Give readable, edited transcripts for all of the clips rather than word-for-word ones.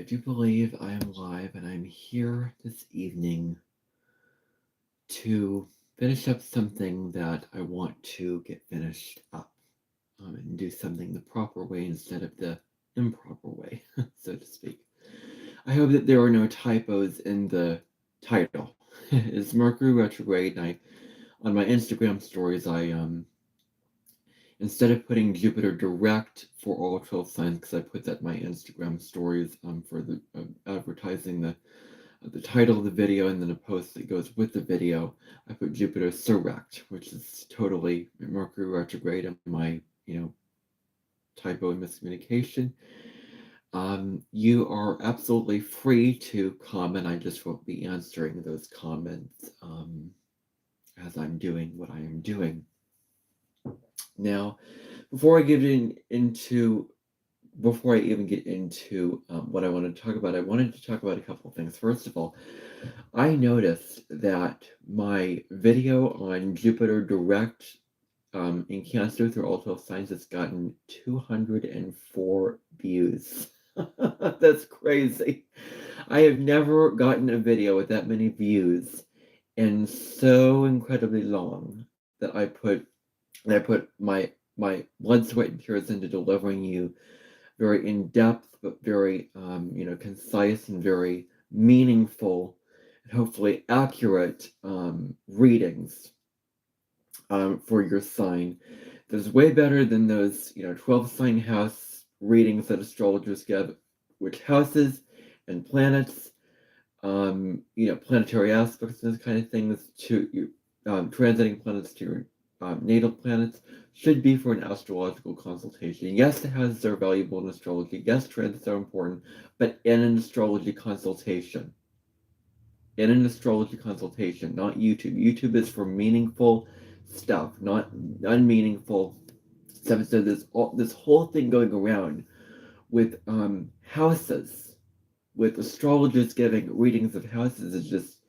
I do believe I am live, and I'm here this evening to finish up something that I want to get finished up, and do something the proper way instead of the improper way, so to speak. I hope that there are no typos in the title. It's Mercury retrograde, and on my Instagram stories, instead of putting Jupiter direct for all 12 signs, because I put that in my Instagram stories for the advertising the title of the video and then a post that goes with the video, I put Jupiter direct, which is totally Mercury retrograde and my typo and miscommunication. You are absolutely free to comment. I just won't be answering those comments as I'm doing what I am doing. Now, before I even get into what I want to talk about, I wanted to talk about a couple of things. First of all, I noticed that my video on Jupiter direct in Cancer through all 12 signs has gotten 204 views. That's crazy. I have never gotten a video with that many views and so incredibly long that I put my blood, sweat, and tears into delivering you very in-depth but very concise and very meaningful and hopefully accurate readings for your sign. That's way better than those 12 sign house readings that astrologers give, which houses and planets, planetary aspects and those kind of things to transiting planets to your natal planets should be for an astrological consultation. Yes, the houses are valuable in astrology. Yes, transits are important, but in an astrology consultation. In an astrology consultation, not YouTube. YouTube is for meaningful stuff, not unmeaningful stuff. So this whole thing going around with houses, with astrologers giving readings of houses is just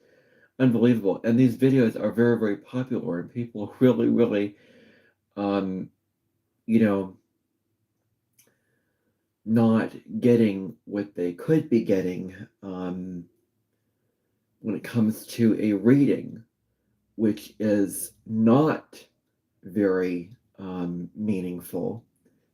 unbelievable. And these videos are very, very popular, and people really, really, not getting what they could be getting when it comes to a reading, which is not very meaningful,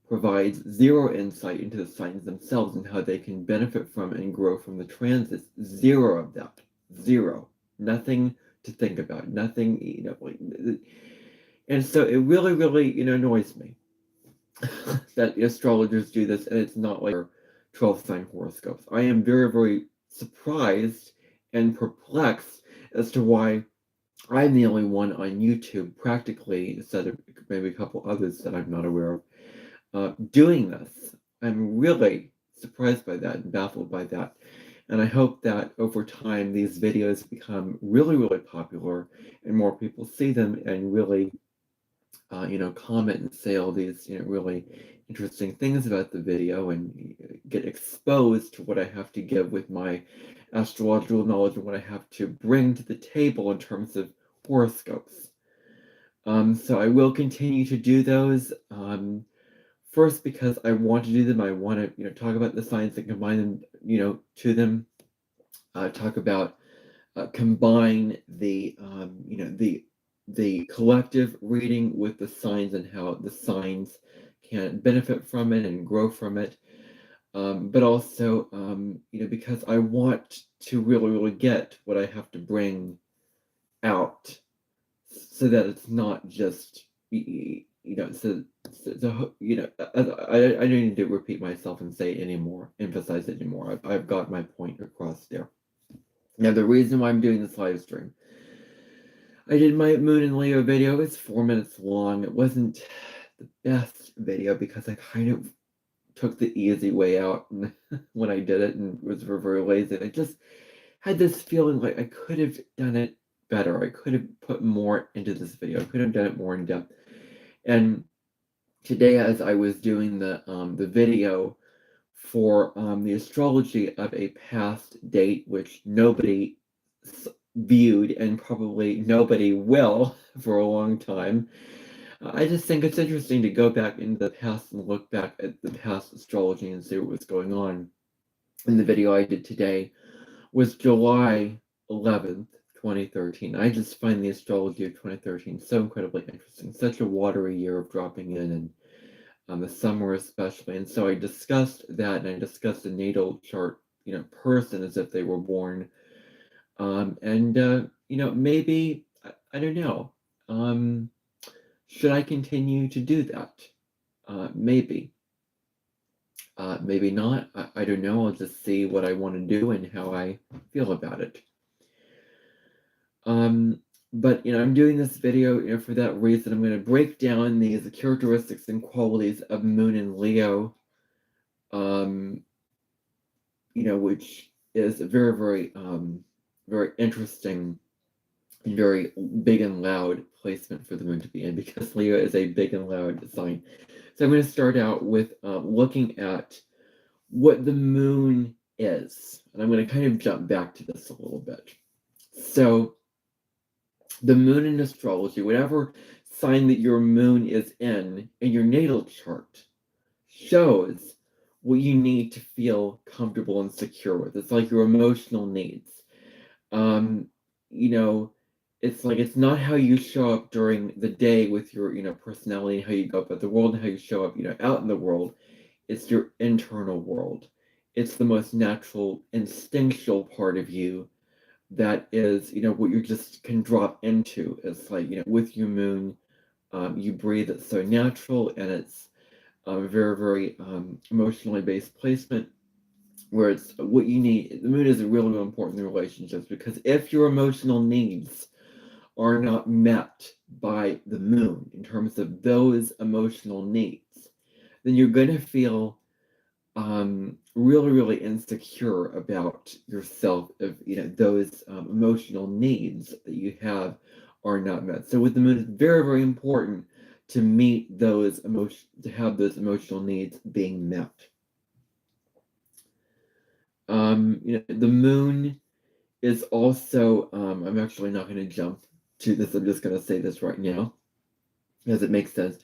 provides zero insight into the signs themselves and how they can benefit from and grow from the transits. Zero of that. Zero. Nothing to think about. Nothing, and so it really, really, annoys me that the astrologers do this, and it's not like 12 sign horoscopes. I am very, very surprised and perplexed as to why I'm the only one on YouTube, practically, instead of maybe a couple others that I'm not aware of, doing this. I'm really surprised by that and baffled by that. And I hope that over time these videos become really, really popular and more people see them and really, comment and say all these, really interesting things about the video and get exposed to what I have to give with my astrological knowledge and what I have to bring to the table in terms of horoscopes. So I will continue to do those. First, because I want to do them. I want to, talk about the signs and combine them, to them. Talk about combine the collective reading with the signs and how the signs can benefit from it and grow from it. But also, because I want to really, really get what I have to bring out, so that it's not just, I don't need to repeat myself and say it anymore, emphasize it anymore. I've got my point across there. Now, the reason why I'm doing this live stream, I did my Moon and Leo video. It's 4 minutes long. It wasn't the best video because I kind of took the easy way out when I did it and was very lazy. I just had this feeling like I could have done it better. I could have put more into this video. I could have done it more in depth. And today, as I was doing the video for the astrology of a past date, which nobody viewed and probably nobody will for a long time, I just think it's interesting to go back into the past and look back at the past astrology and see what was going on. in the video I did today was July 11th, 2013. I just find the astrology of 2013 so incredibly interesting. Such a watery year of dropping in, and the summer especially. And so I discussed that, and I discussed the natal chart, person as if they were born. And maybe I don't know. Um, should I continue to do that? Maybe. Maybe not. I don't know. I'll just see what I want to do and how I feel about it. But I'm doing this video, for that reason. I'm going to break down these characteristics and qualities of Moon in Leo, which is a very, very, very interesting and very big and loud placement for the Moon to be in, because Leo is a big and loud sign. So I'm going to start out with looking at what the Moon is, and I'm going to kind of jump back to this a little bit. So the Moon in astrology, whatever sign that your Moon is in your natal chart, shows what you need to feel comfortable and secure with. It's like your emotional needs. You know, it's like it's not how you show up during the day with your, personality, how you go about the world, and how you show up, out in the world. It's your internal world. It's the most natural, instinctual part of you that is, what you just can drop into. It's like, with your Moon, you breathe. It's so natural, and it's very, very emotionally based placement, where it's what you need. The Moon is really, really important in relationships, because if your emotional needs are not met by the Moon in terms of those emotional needs, then you're going to feel really, really insecure about yourself if those emotional needs that you have are not met. So with the Moon, it's very, very important to meet those to have those emotional needs being met. The Moon is also, I'm actually not going to jump to this, I'm just going to say this right now, because it makes sense.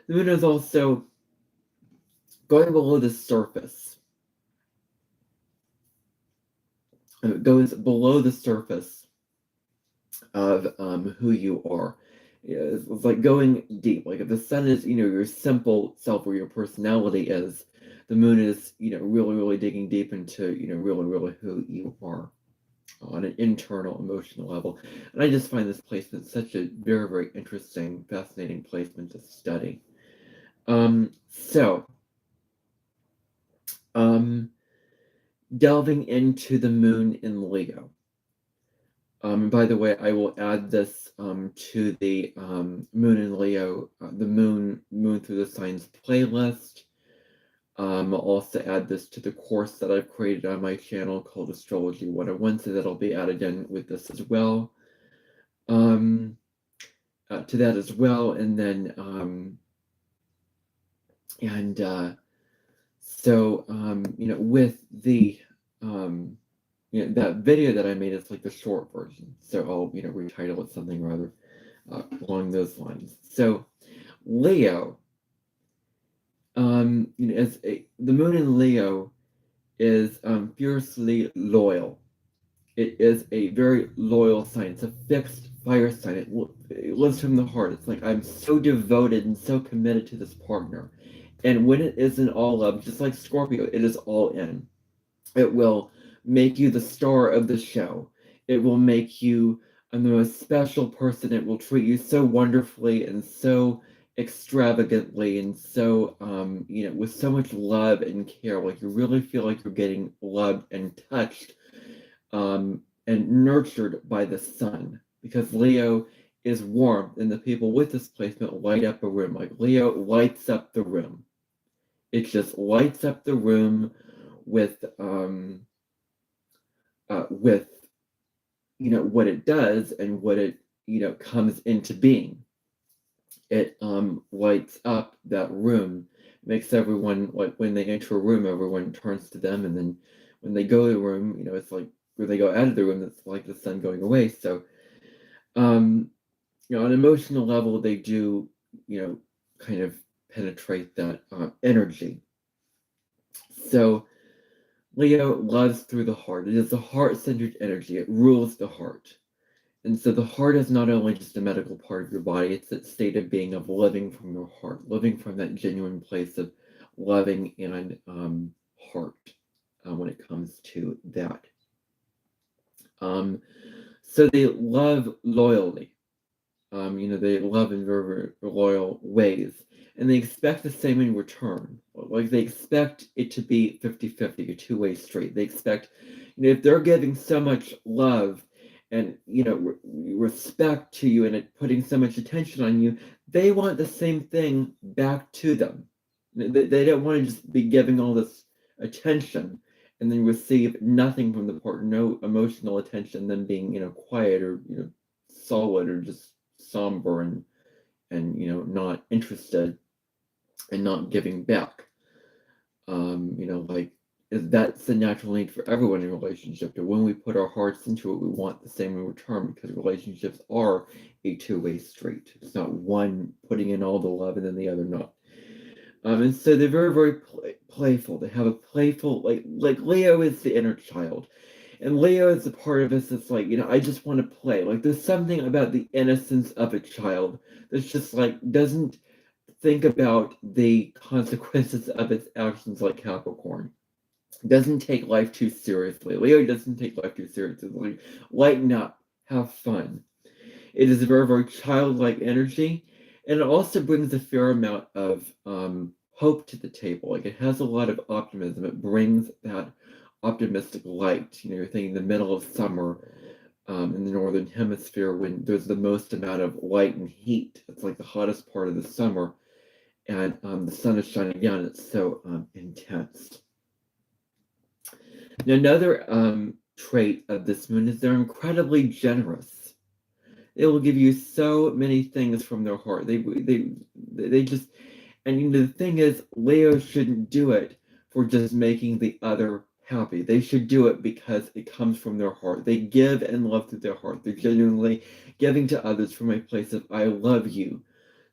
The Moon is also going below the surface. It goes below the surface of who you are. It's like going deep. Like if the Sun is, your simple self, or your personality is, the Moon is, really, really digging deep into, really, really who you are on an internal emotional level. And I just find this placement such a very, very interesting, fascinating placement to study. So, delving into the Moon in Leo. By the way, I will add this to the Moon in Leo, the Moon through the Signs playlist. I'll also add this to the course that I've created on my channel called Astrology 101, so that'll be added in with this as well. To that as well, and then with the that video that I made, is like the short version, so I'll retitle it something rather along those lines. So Leo, the Moon in Leo is fiercely loyal. It is a very loyal sign. It's a fixed fire sign. It lives from the heart. It's like, I'm so devoted and so committed to this partner. And when it isn't all love, just like Scorpio, it is all in. It will make you the star of the show. It will make you the most special person. It will treat you so wonderfully and so extravagantly, and so with so much love and care. Like you really feel like you're getting loved and touched and nurtured by the Sun, because Leo is warm, and the people with this placement light up a room. Like Leo lights up the room. It just lights up the room with what it does and what it comes into being. It lights up that room, makes everyone, like when they enter a room, everyone turns to them, and then when they go to the room, it's like where they go out of the room, it's like the Sun going away. So on an emotional level, they do kind of penetrate that energy. So Leo loves through the heart. It is a heart-centered energy. It rules the heart. And so the heart is not only just a medical part of your body, it's that state of being of living from your heart, living from that genuine place of loving and heart when it comes to that. Um, so they love loyally. They love in very, very loyal ways. And they expect the same in return. Like they expect it to be 50-50, a two-way street. They expect, if they're giving so much love and, respect to you and putting so much attention on you, they want the same thing back to them. They don't want to just be giving all this attention and then receive nothing from the partner, no emotional attention, then being, quiet or, solid or just somber and not interested and not giving back. Like that's the natural need for everyone in a relationship. That when we put our hearts into it, we want the same in return because relationships are a two-way street. It's not one putting in all the love and then the other not. And so they're very, very playful. They have a playful, like Leo is the inner child. And Leo is a part of us that's like, I just want to play. Like, there's something about the innocence of a child that's just like, doesn't think about the consequences of its actions like Capricorn. Doesn't take life too seriously. Leo doesn't take life too seriously. Like, lighten up, have fun. It is a very, very childlike energy. And it also brings a fair amount of hope to the table. Like, it has a lot of optimism. It brings that optimistic light. You're thinking the middle of summer in the northern hemisphere when there's the most amount of light and heat. It's like the hottest part of the summer, and the sun is shining down. It's so intense. Now, another trait of this moon is they're incredibly generous. They will give you so many things from their heart. They just, and the thing is, Leo shouldn't do it for just making the other happy. They should do it because it comes from their heart. They give and love through their heart. They're genuinely giving to others from a place of I love you.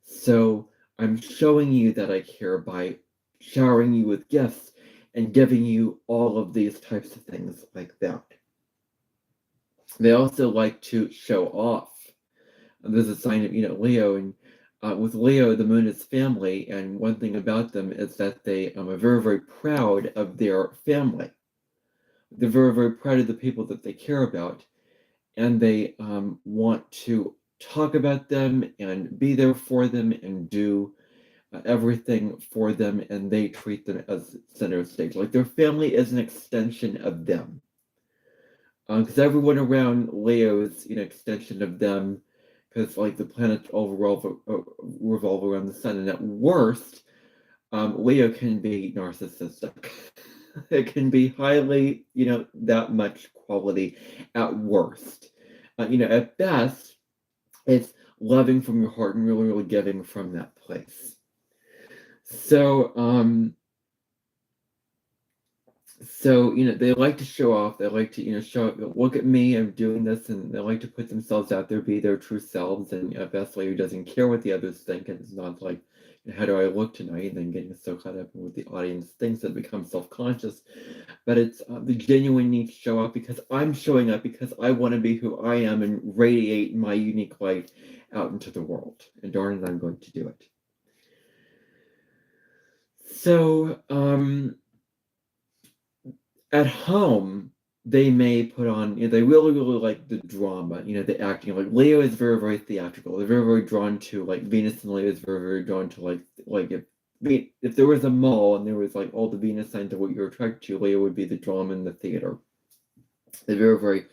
So I'm showing you that I care by showering you with gifts and giving you all of these types of things like that. They also like to show off. There's a sign of Leo, and with Leo, the moon is family, and one thing about them is that they are very, very proud of their family. They're very, very proud of the people that they care about, and they want to talk about them and be there for them and do everything for them, and they treat them as center stage. Like their family is an extension of them. Because everyone around Leo is an extension of them, because like the planets all revolve around the sun, and at worst, Leo can be narcissistic. It can be highly, that much quality at worst. At best, it's loving from your heart and really, really giving from that place. So, they like to show off. They like to, show, look at me, I'm doing this, and they like to put themselves out there, be their true selves. And best Leo doesn't care what the others think, and it's not like, how do I look tonight? And then getting so caught up in what the audience thinks that become self-conscious. But it's the genuine need to show up because I'm showing up because I want to be who I am and radiate my unique light out into the world. And darn it, I'm going to do it. So, at home, they may put on, they really, really like the drama, the acting. Like Leo is very, very theatrical. They're very, very drawn to, like Venus and Leo is very, very drawn to, like if there was a mall and there was like all the Venus signs of what you're attracted to, Leo would be the drama in the theater. They're very, very,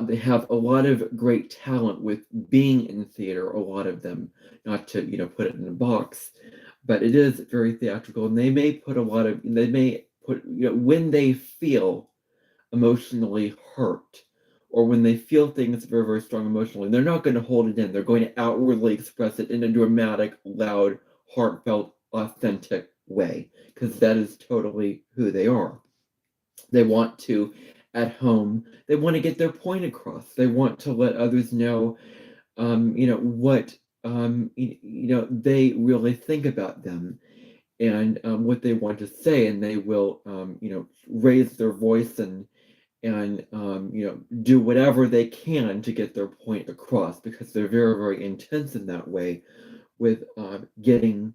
they have a lot of great talent with being in theater, a lot of them, not to, put it in a box, but it is very theatrical. And they may put when they feel emotionally hurt or when they feel things very, very strong emotionally, they're not going to hold it in. They're going to outwardly express it in a dramatic, loud, heartfelt, authentic way because that is totally who they are. They want to, at home, they want to get their point across. They want to let others know, what, they really think about them. and what they want to say, and they will raise their voice and do whatever they can to get their point across, because they're very, very intense in that way with getting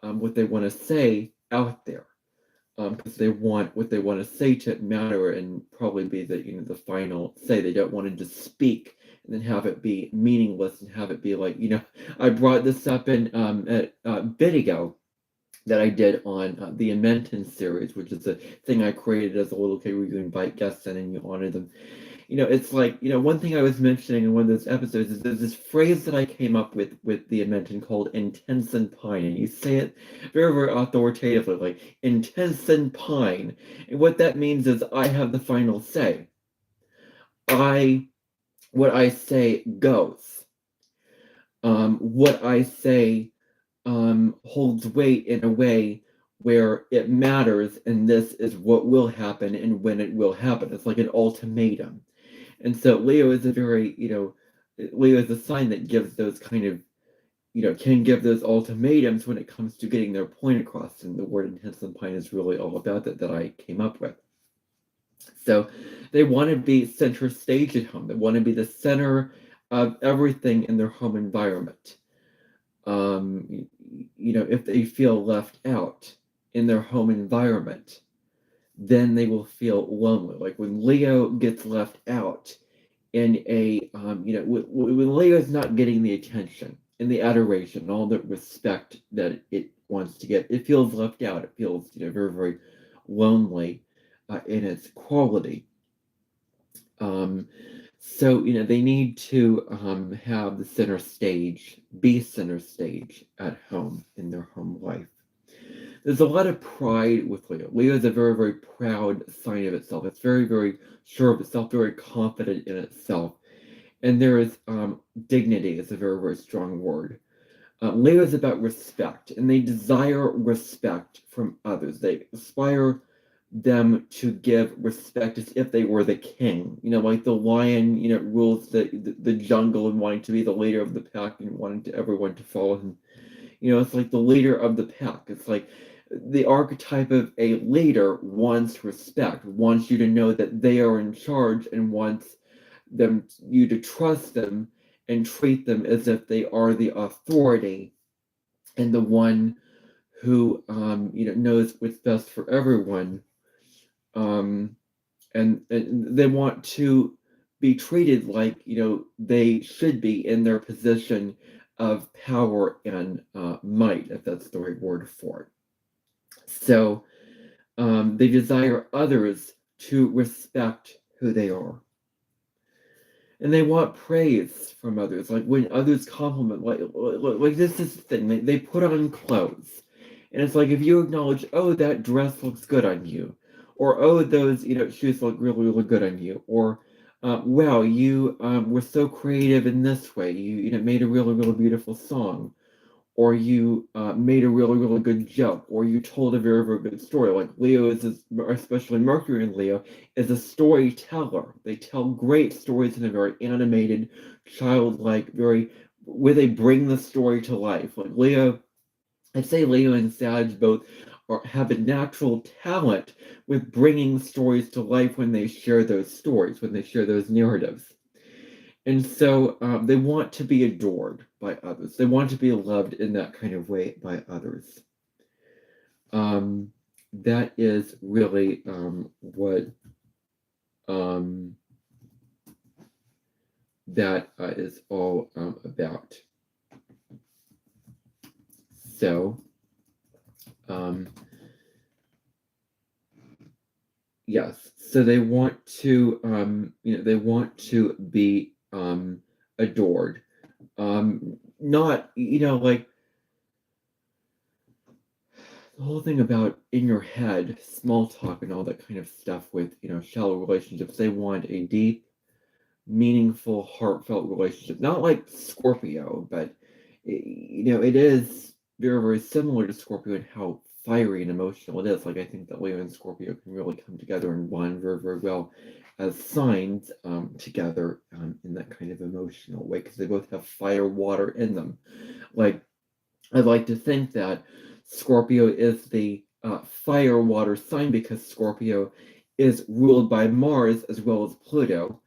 what they want to say out there, because they want what they want to say to matter and probably be the final say. They don't want to just speak and then have it be meaningless and have it be like, I brought this up in at video that I did on the Amendment series, which is a thing I created as a little kid where you invite guests in and you honor them. It's like, one thing I was mentioning in one of those episodes is there's this phrase that I came up with the Amendment called intense and pine, and you say it very, very authoritatively, like intense and pine. And what that means is I have the final say. What I say goes. What I say holds weight in a way where it matters, and this is what will happen and when it will happen. It's like an ultimatum. And so Leo is a very, Leo is a sign that gives those kind of, can give those ultimatums when it comes to getting their point across. And the word intense and pine is really all about that I came up with. So they want to be center stage at home. They want to be the center of everything in their home environment. If they feel left out in their home environment, then they will feel lonely. Like when Leo gets left out in a, when Leo is not getting the attention and the adoration, all the respect that it wants to get, it feels left out. It feels, very, very lonely in its quality. So, they need to have the center stage, be center stage at home in their home life. There's a lot of pride with Leo. Leo is a very, very proud sign of itself. It's very, very sure of itself, very confident in itself. And there is dignity is a very, very strong word. Leo is about respect, and they desire respect from others. They aspire them to give respect as if they were the king. Like the lion, rules the jungle and wanting to be the leader of the pack and wanting everyone to follow him. It's like the leader of the pack. It's like the archetype of a leader wants respect, wants you to know that they are in charge, and wants you to trust them and treat them as if they are the authority and the one who knows what's best for everyone. And they want to be treated like they should be in their position of power and might, if that's the right word for it. So they desire others to respect who they are. And they want praise from others, like when others compliment, like this is the thing, they put on clothes. And it's like if you acknowledge, oh, that dress looks good on you, or oh, those shoes look really, really good on you, or wow, you were so creative in this way, you made a really, really beautiful song, or you made a really, really good joke, or you told a very, very good story. Like Leo especially Mercury in Leo, is a storyteller. They tell great stories in a very animated, childlike, where they bring the story to life. Like Leo, I'd say Leo and Sag both have a natural talent with bringing stories to life when they share those stories, when they share those narratives. And so they want to be adored by others. They want to be loved in that kind of way by others. That is really what that is all about. So, yes. So they want to, they want to be adored. Not, like the whole thing about in your head, small talk and all that kind of stuff with, shallow relationships. They want a deep, meaningful, heartfelt relationship. Not like Scorpio, but, it is very, very similar to Scorpio in how fiery and emotional it is. Like, I think that Leo and Scorpio can really come together and bond very, very well as signs together in that kind of emotional way, because they both have fire, water in them. Like, I'd like to think that Scorpio is the fire water sign because Scorpio is ruled by Mars as well as Pluto.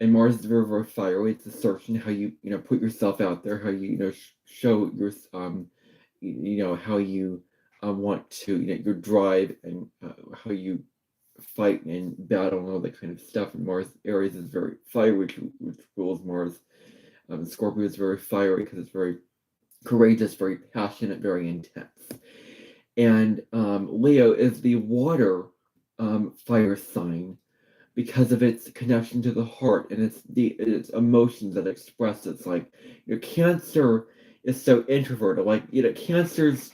And Mars is very, very fiery. It's a search in how you put yourself out there, how show your how you want to your drive and how you fight and battle and all that kind of stuff. And Mars Aries is very fiery, which rules Mars. Scorpio is very fiery because it's very courageous, very passionate, very intense. And Leo is the water fire sign because of its connection to the heart and its emotions that express. It's like Cancer is so introverted. Like Cancer's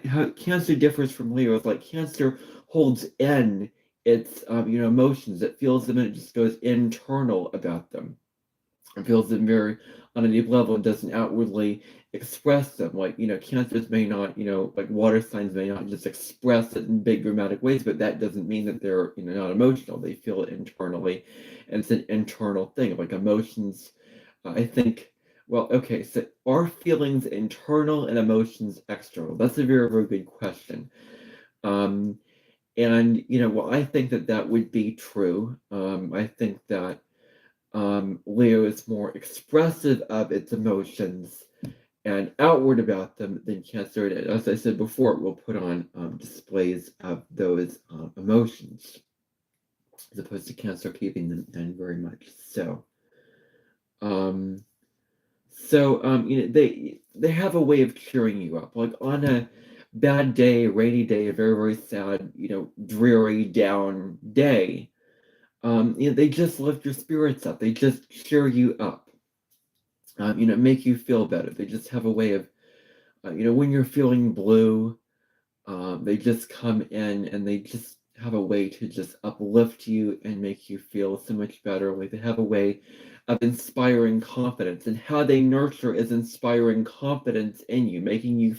how Cancer differs from Leo is like Cancer holds in its emotions. It feels them and it just goes internal about them. It feels them very on a deep level and doesn't outwardly express them. Like, cancers may not, like water signs may not just express it in big dramatic ways, but that doesn't mean that they're, not emotional. They feel it internally, and it's an internal thing. Like emotions, I think, well, okay, so are feelings internal and emotions external? That's a very, very good question. Um, and, well, I think that would be true. I think that Leo is more expressive of its emotions and outward about them than Cancer. And as I said before, it will put on displays of those emotions, as opposed to Cancer keeping them in very much so. Um, they have a way of cheering you up, like on a bad day, rainy day, a very very sad, dreary down day. They just lift your spirits up. They just cheer you up. Make you feel better. They just have a way of, when you're feeling blue, they just come in and they just have a way to just uplift you and make you feel so much better. Like they have a way of inspiring confidence, and how they nurture is inspiring confidence in you, making you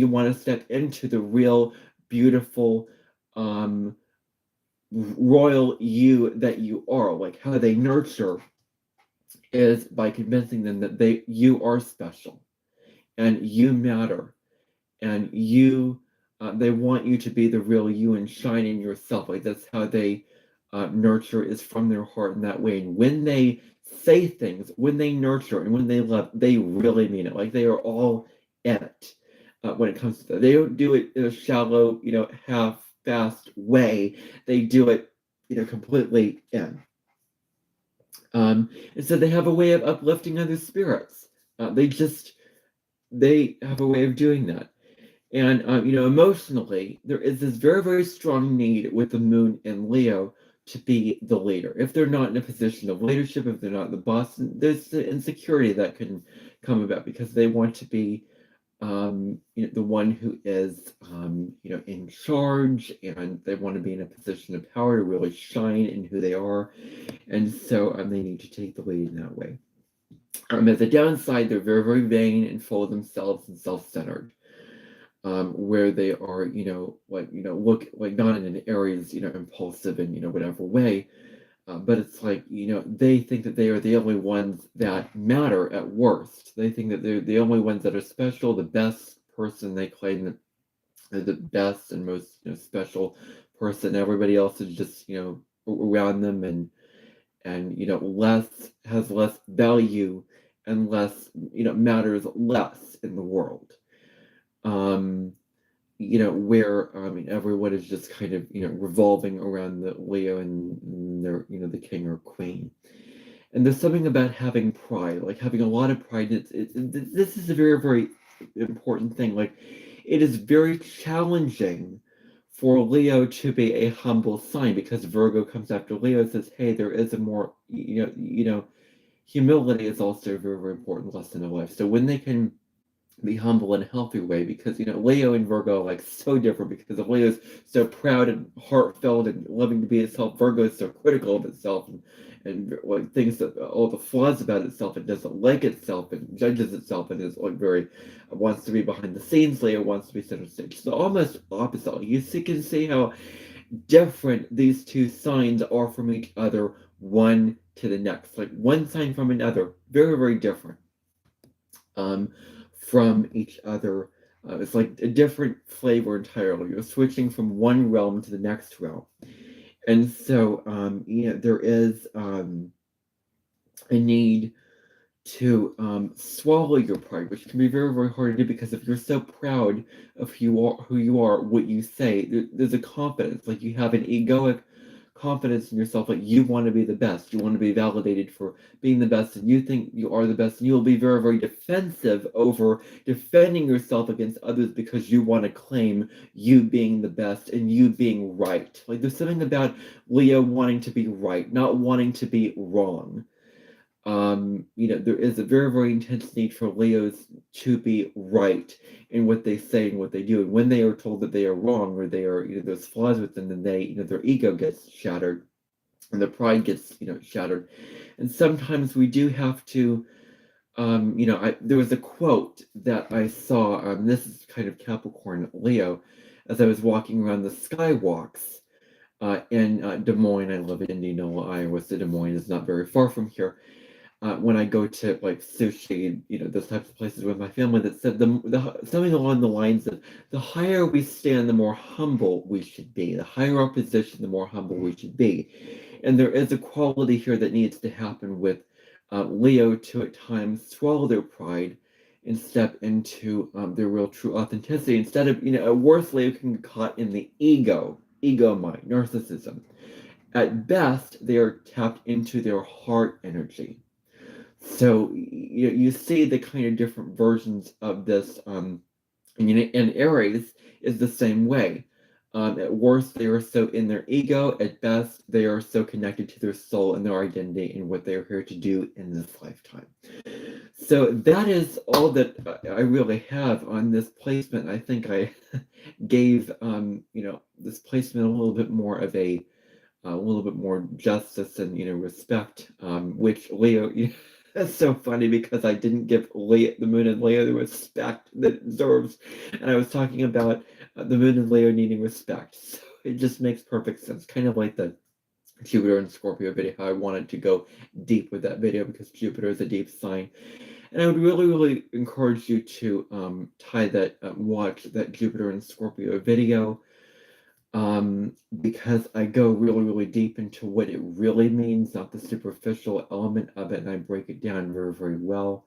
want to step into the real, beautiful, um, royal you that you are. Like how they nurture is by convincing them that you are special and you matter, and they want you to be the real you and shine in yourself. Like that's how they nurture, is from their heart in that way. And when they say things, when they nurture and when they love, they really mean it. Like they are all in it. When it comes to that, they don't do it in a shallow, half-fast way. They do it, completely in. And so they have a way of uplifting other spirits. They have a way of doing that. And emotionally, there is this very, very strong need with the moon in Leo to be the leader. If they're not in a position of leadership, if they're not the boss, there's the insecurity that can come about because they want to be the one who is in charge, and they want to be in a position of power to really shine in who they are, and so they need to take the lead in that way. At the downside, they're very, very vain and full of themselves and self-centered. Where they are, look like not in an Aries, impulsive in whatever way, but it's like they think that they are the only ones that matter at worst. They think that they're the only ones that are special, the best person. They claim that they're the best and most special person. Everybody else is just around them, and less value and less matters less in the world. Um, where everyone is just kind of revolving around the Leo and their the king or queen. And there's something about having pride, like having a lot of pride. This is a very very important thing. Like it is very challenging for Leo to be a humble sign, because Virgo comes after Leo and says, hey, there is a more humility is also a very very important lesson in life. So when they can be humble in a healthy way, because Leo and Virgo are like so different, because if Leo's so proud and heartfelt and loving to be itself, Virgo is so critical of itself and like thinks that all the flaws about itself and doesn't like itself and judges itself and is like very wants to be behind the scenes. Leo wants to be center stage. So almost opposite. Can see how different these two signs are from each other, one to the next. Like one sign from another, very very different. Um, from each other. It's like a different flavor entirely. You're switching from one realm to the next realm. And so, there is a need to swallow your pride, which can be very, very hard to do because if you're so proud of who you are, what you say, there's a confidence. Like you have an egoic confidence in yourself. Like you want to be the best. You want to be validated for being the best, and you think you are the best, and you'll be very, very defensive over defending yourself against others because you want to claim you being the best and you being right. Like there's something about Leo wanting to be right, not wanting to be wrong. There is a very, very intense need for Leos to be right in what they say and what they do. And when they are told that they are wrong or they are, there's flaws within them, their ego gets shattered and their pride gets, shattered. And sometimes we do have to, there was a quote that I saw. This is kind of Capricorn Leo, as I was walking around the skywalks in Des Moines. I live in Indianola, Iowa, so Des Moines is not very far from here. When I go to like sushi, those types of places with my family, that said something along the lines of the higher we stand, the more humble we should be. The higher our position, the more humble we should be. And there is a quality here that needs to happen with Leo to at times swallow their pride and step into their real true authenticity. Instead of, at worst, Leo can get caught in the ego mind, narcissism. At best, they are tapped into their heart energy. So you see the kind of different versions of this, and Aries is the same way. At worst, they are so in their ego. At best, they are so connected to their soul and their identity and what they are here to do in this lifetime. So that is all that I really have on this placement. I think I gave this placement a little bit more of a little bit more justice and respect, which Leo. That's so funny because I didn't give Leo, the moon and Leo the respect that it deserves, and I was talking about the moon and Leo needing respect. So it just makes perfect sense, kind of like the Jupiter and Scorpio video. How I wanted to go deep with that video because Jupiter is a deep sign, and I would really, really encourage you to watch that Jupiter and Scorpio video, because I go really, really deep into what it really means, not the superficial element of it, and I break it down very, very well.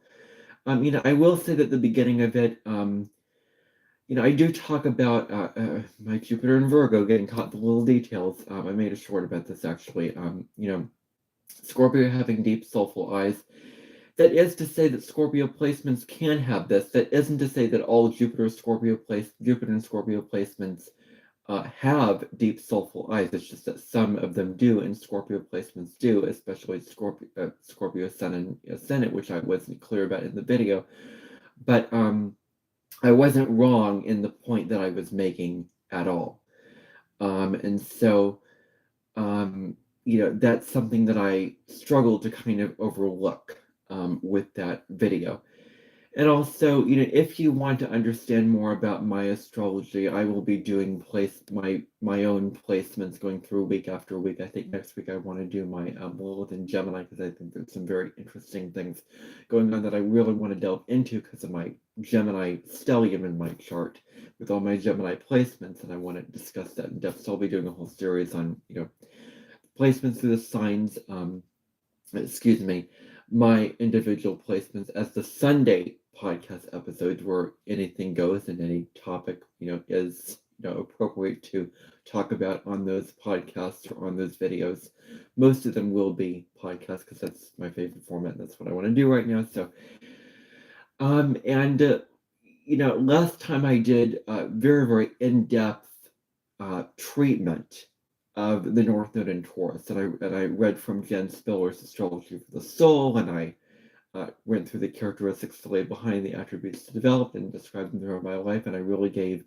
I will say that at the beginning of it, I do talk about my Jupiter and Virgo getting caught in the little details. I made a short about this actually. Scorpio having deep, soulful eyes. That is to say that Scorpio placements can have this. That isn't to say that all Jupiter and Scorpio placements have deep soulful eyes. It's just that some of them do, and Scorpio placements do, especially Scorpio Sun and Ascendant, which I wasn't clear about in the video. But I wasn't wrong in the point that I was making at all. And so, that's something that I struggled to kind of overlook with that video. And also, if you want to understand more about my astrology, I will be doing my own placements going through week after week. I think next week I want to do my Lilith and Gemini because I think there's some very interesting things going on that I really want to delve into because of my Gemini stellium in my chart with all my Gemini placements, and I want to discuss that in depth. So I'll be doing a whole series on placements through the signs. Excuse me, my individual placements as the Sunday podcast episodes where anything goes and any topic is appropriate to talk about on those podcasts or on those videos. Most of them will be podcasts because that's my favorite format and that's what I want to do right now. So and last time I did very, very in-depth treatment of the North Node in Taurus, and I read from Jen Spiller's Astrology for the Soul, and I went through the characteristics to lay behind the attributes to develop and describe them throughout my life, and I really gave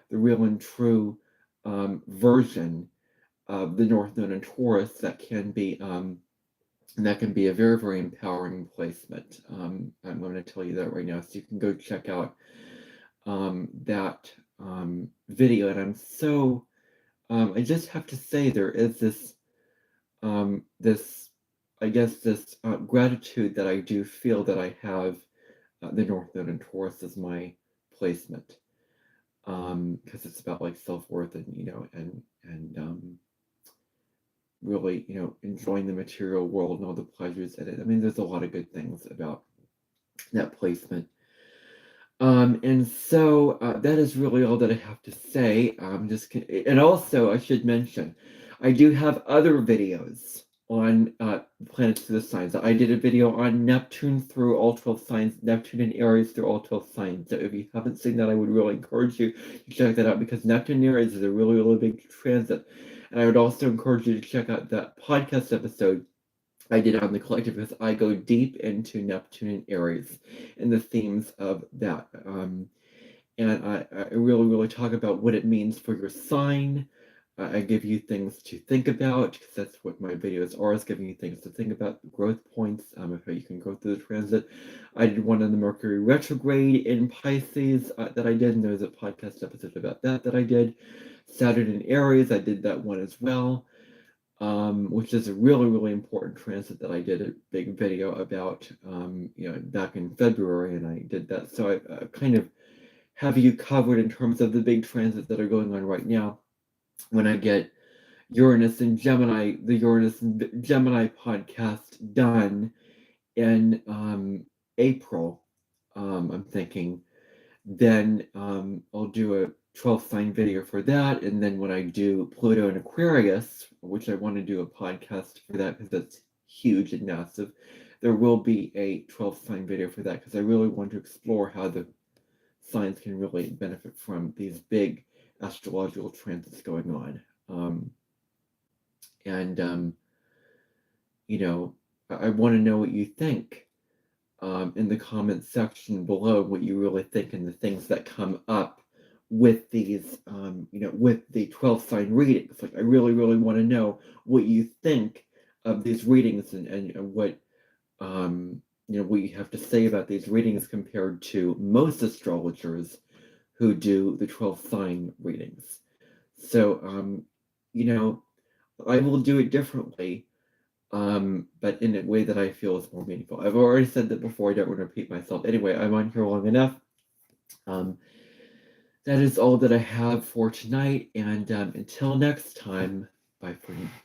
the real and true version of the North Node in Taurus that can be a very, very empowering placement. I'm going to tell you that right now, so you can go check out that video, and I'm so. I just have to say there is this gratitude that I do feel that I have the North Node in Taurus as my placement. because it's about like self-worth and really enjoying the material world and all the pleasures in it. I mean, there's a lot of good things about that placement. And so that is really all that I have to say. And also I should mention, I do have other videos on planets through the signs. I did a video on Neptune through all 12 signs, Neptune and Aries through all 12 signs. So if you haven't seen that, I would really encourage you to check that out, because Neptune and Aries is a really, really big transit. And I would also encourage you to check out that podcast episode I did on the collective, because I go deep into Neptune and Aries and the themes of that. And I really, really talk about what it means for your sign. I give you things to think about, because that's what my videos are, is giving you things to think about, growth points, of how you can go through the transit. I did one on the Mercury retrograde in Pisces that I did, and there's a podcast episode about that I did. Saturn in Aries, I did that one as well. Which is a really, really important transit that I did a big video about, back in February, and I did that. So I kind of have you covered in terms of the big transits that are going on right now. When I get Uranus and Gemini, the Uranus and Gemini podcast done in April, I'm thinking, then I'll do a 12 sign video for that. And then when I do Pluto and Aquarius, which I want to do a podcast for that because that's huge and massive, there will be a 12 sign video for that, because I really want to explore how the signs can really benefit from these big astrological transits going on. And I want to know what you think. In the comments section below, what you really think and the things that come up with these, with the 12 sign readings. Like, I really, really want to know what you think of these readings, and what, what you have to say about these readings compared to most astrologers who do the 12 sign readings. So, I will do it differently, but in a way that I feel is more meaningful. I've already said that before, I don't want to repeat myself. Anyway, I'm on here long enough. That is all that I have for tonight, and until next time, bye for now.